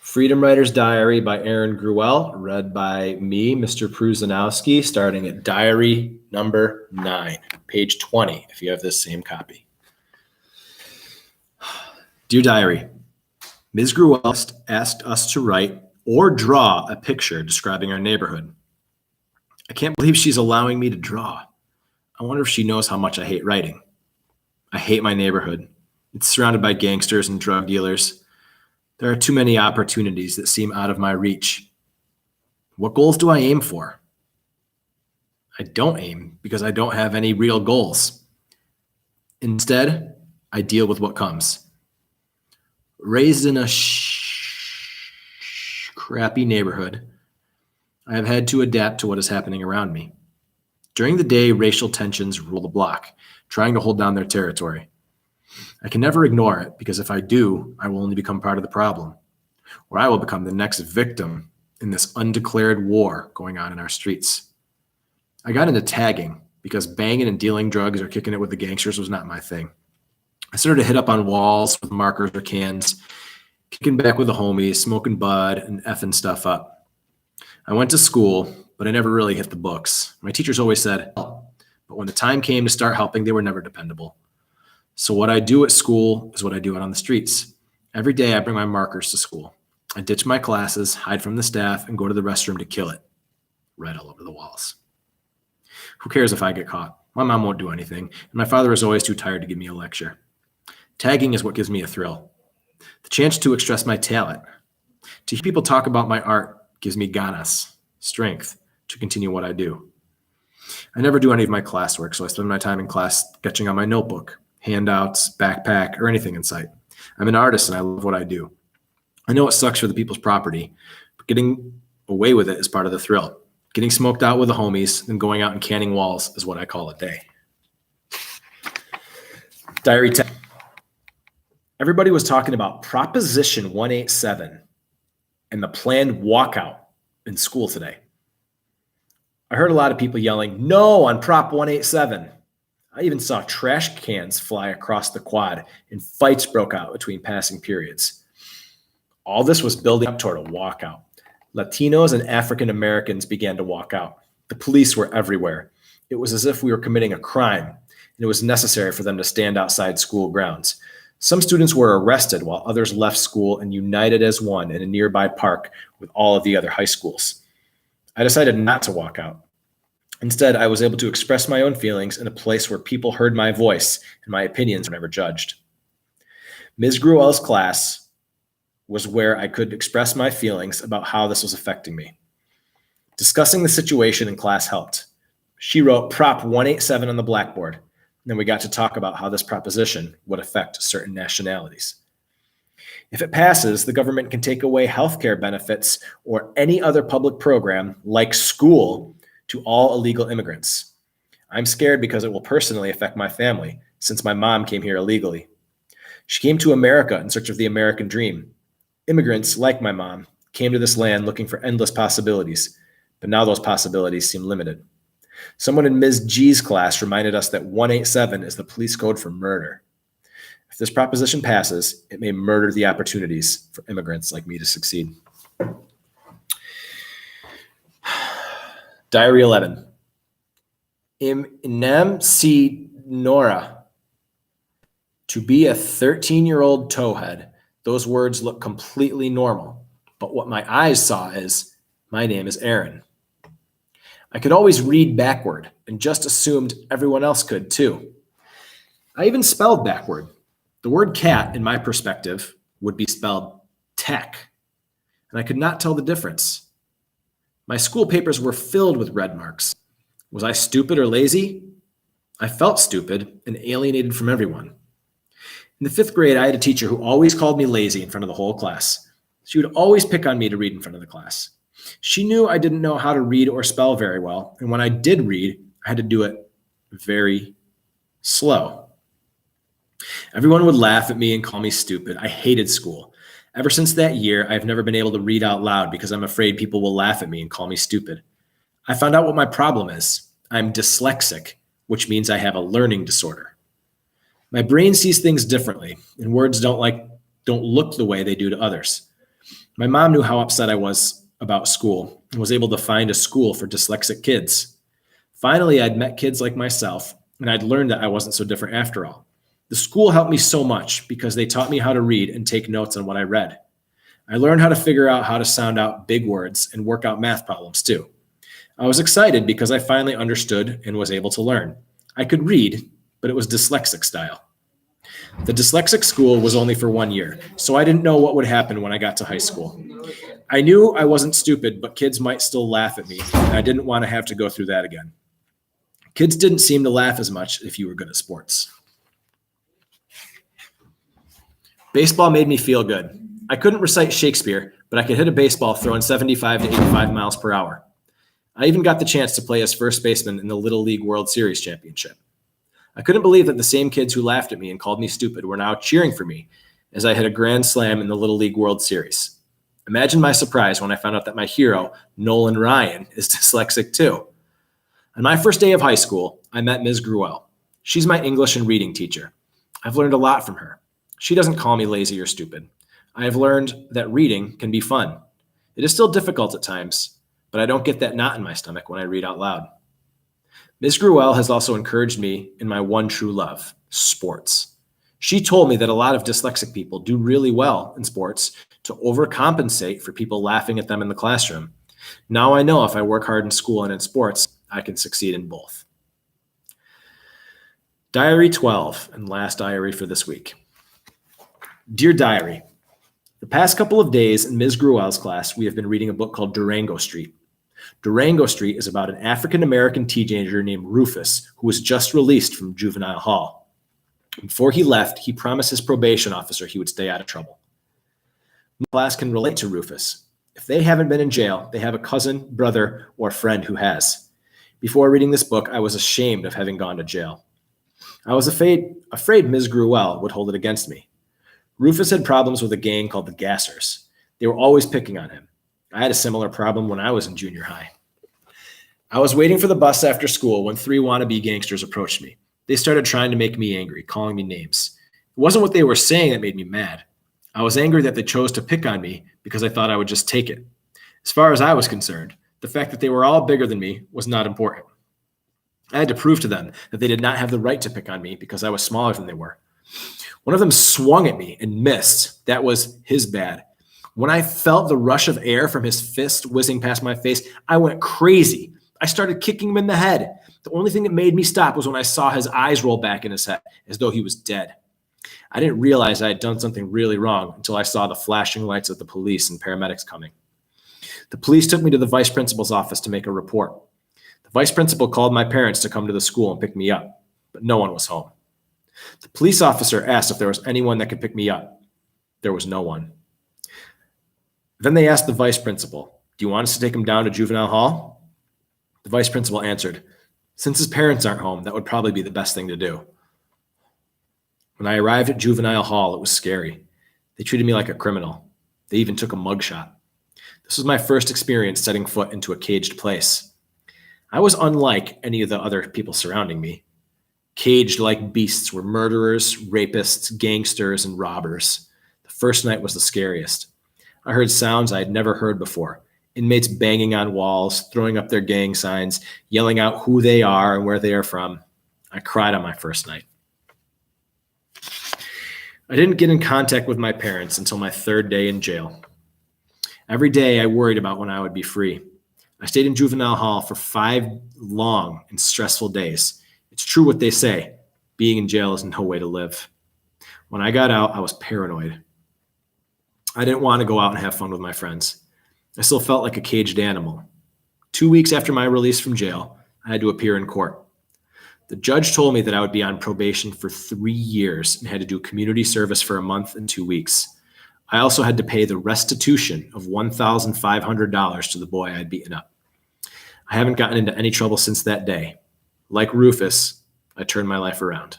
Freedom Writer's Diary by Aaron Gruelle, read by me, Mr. Prusinowski, starting at diary number 9, page 20, if you have this same copy. Dear Diary, Ms. Gruelle asked us to write or draw a picture describing our neighborhood. I can't believe she's allowing me to draw. I wonder if she knows how much I hate writing. I hate my neighborhood. It's surrounded by gangsters and drug dealers. There are too many opportunities that seem out of my reach. What goals do I aim for? I don't aim because I don't have any real goals. Instead, I deal with what comes. Raised in a crappy neighborhood, I have had to adapt to what is happening around me. During the day, racial tensions rule the block, trying to hold down their territory. I can never ignore it because if I do, I will only become part of the problem, or I will become the next victim in this undeclared war going on in our streets. I got into tagging because banging and dealing drugs or kicking it with the gangsters was not my thing. I started to hit up on walls with markers or cans, kicking back with the homies, smoking bud, and effing stuff up. I went to school, but I never really hit the books. My teachers always said help, but when the time came to start helping, they were never dependable. So what I do at school is what I do out on the streets. Every day I bring my markers to school. I ditch my classes, hide from the staff, and go to the restroom to kill it. Red all over the walls. Who cares if I get caught? My mom won't do anything, and my father is always too tired to give me a lecture. Tagging is what gives me a thrill. The chance to express my talent. To hear people talk about my art gives me ganas, strength, to continue what I do. I never do any of my classwork, so I spend my time in class sketching on my notebook, handouts, backpack, or anything in sight. I'm an artist and I love what I do. I know it sucks for the people's property, but getting away with it is part of the thrill. Getting smoked out with the homies and going out and canning walls is what I call a day. Diary 10. Everybody was talking about Proposition 187 and the planned walkout in school today. I heard a lot of people yelling, "No" on Prop 187. I even saw trash cans fly across the quad and fights broke out between passing periods. All this was building up toward a walkout. Latinos and African Americans began to walk out. The police were everywhere. It was as if we were committing a crime, and it was necessary for them to stand outside school grounds. Some students were arrested while others left school and united as one in a nearby park with all of the other high schools. I decided not to walk out. Instead, I was able to express my own feelings in a place where people heard my voice and my opinions were never judged. Ms. Gruelle's class was where I could express my feelings about how this was affecting me. Discussing the situation in class helped. She wrote Prop 187 on the blackboard, and then we got to talk about how this proposition would affect certain nationalities. If it passes, the government can take away healthcare benefits or any other public program like school to all illegal immigrants. I'm scared because it will personally affect my family, since my mom came here illegally. She came to America in search of the American dream. Immigrants, like my mom, came to this land looking for endless possibilities, but now those possibilities seem limited. Someone in Ms. G's class reminded us that 187 is the police code for murder. If this proposition passes, it may murder the opportunities for immigrants like me to succeed. Diary 11. Inem si Nora. To be a 13-year-old towhead, those words look completely normal, but what my eyes saw is, my name is Aaron. I could always read backward and just assumed everyone else could too. I even spelled backward. The word cat, in my perspective, would be spelled tech, and I could not tell the difference. My school papers were filled with red marks. Was I stupid or lazy? I felt stupid and alienated from everyone. In the 5th grade, I had a teacher who always called me lazy in front of the whole class. She would always pick on me to read in front of the class. She knew I didn't know how to read or spell very well, and when I did read, I had to do it very slow. Everyone would laugh at me and call me stupid. I hated school. Ever since that year, I've never been able to read out loud because I'm afraid people will laugh at me and call me stupid. I found out what my problem is. I'm dyslexic, which means I have a learning disorder. My brain sees things differently, and words don't look the way they do to others. My mom knew how upset I was about school and was able to find a school for dyslexic kids. Finally, I'd met kids like myself, and I'd learned that I wasn't so different after all. The school helped me so much because they taught me how to read and take notes on what I read. I learned how to figure out how to sound out big words and work out math problems too. I was excited because I finally understood and was able to learn. I could read, but it was dyslexic style. The dyslexic school was only for 1 year, so I didn't know what would happen when I got to high school. I knew I wasn't stupid, but kids might still laugh at me, and I didn't want to have to go through that again. Kids didn't seem to laugh as much if you were good at sports. Baseball made me feel good. I couldn't recite Shakespeare, but I could hit a baseball throwing 75 to 85 miles per hour. I even got the chance to play as first baseman in the Little League World Series championship. I couldn't believe that the same kids who laughed at me and called me stupid were now cheering for me as I hit a grand slam in the Little League World Series. Imagine my surprise when I found out that my hero, Nolan Ryan, is dyslexic too. On my first day of high school, I met Ms. Gruelle. She's my English and reading teacher. I've learned a lot from her. She doesn't call me lazy or stupid. I have learned that reading can be fun. It is still difficult at times, but I don't get that knot in my stomach when I read out loud. Ms. Gruelle has also encouraged me in my one true love, sports. She told me that a lot of dyslexic people do really well in sports to overcompensate for people laughing at them in the classroom. Now I know if I work hard in school and in sports, I can succeed in both. Diary 12, and last diary for this week. Dear Diary, the past couple of days in Ms. Gruelle's class, we have been reading a book called Durango Street. Durango Street is about an African-American teenager named Rufus who was just released from juvenile hall. Before he left, he promised his probation officer he would stay out of trouble. The class can relate to Rufus. If they haven't been in jail, they have a cousin, brother, or friend who has. Before reading this book, I was ashamed of having gone to jail. I was afraid Ms. Gruelle would hold it against me. Rufus had problems with a gang called the Gassers. They were always picking on him. I had a similar problem when I was in junior high. I was waiting for the bus after school when 3 wannabe gangsters approached me. They started trying to make me angry, calling me names. It wasn't what they were saying that made me mad. I was angry that they chose to pick on me because I thought I would just take it. As far as I was concerned, the fact that they were all bigger than me was not important. I had to prove to them that they did not have the right to pick on me because I was smaller than they were. One of them swung at me and missed. That was his bad. When I felt the rush of air from his fist whizzing past my face, I went crazy. I started kicking him in the head. The only thing that made me stop was when I saw his eyes roll back in his head, as though he was dead. I didn't realize I had done something really wrong until I saw the flashing lights of the police and paramedics coming. The police took me to the vice principal's office to make a report. The vice principal called my parents to come to the school and pick me up, but no one was home. The police officer asked if there was anyone that could pick me up. There was no one. Then they asked the vice principal, "Do you want us to take him down to juvenile hall?" The vice principal answered, "Since his parents aren't home, that would probably be the best thing to do." When I arrived at juvenile hall, it was scary. They treated me like a criminal. They even took a mugshot. This was my first experience setting foot into a caged place. I was unlike any of the other people surrounding me. Caged like beasts were murderers, rapists, gangsters, and robbers. The first night was the scariest. I heard sounds I had never heard before. Inmates banging on walls, throwing up their gang signs, yelling out who they are and where they are from. I cried on my first night. I didn't get in contact with my parents until my 3rd day in jail. Every day I worried about when I would be free. I stayed in juvenile hall for 5 long and stressful days. It's true what they say. Being in jail is no way to live. When I got out, I was paranoid. I didn't want to go out and have fun with my friends. I still felt like a caged animal. 2 weeks after my release from jail, I had to appear in court. The judge told me that I would be on probation for 3 years and had to do community service for a month and 2 weeks. I also had to pay the restitution of $1,500 to the boy I had beaten up. I haven't gotten into any trouble since that day. Like Rufus, I turned my life around.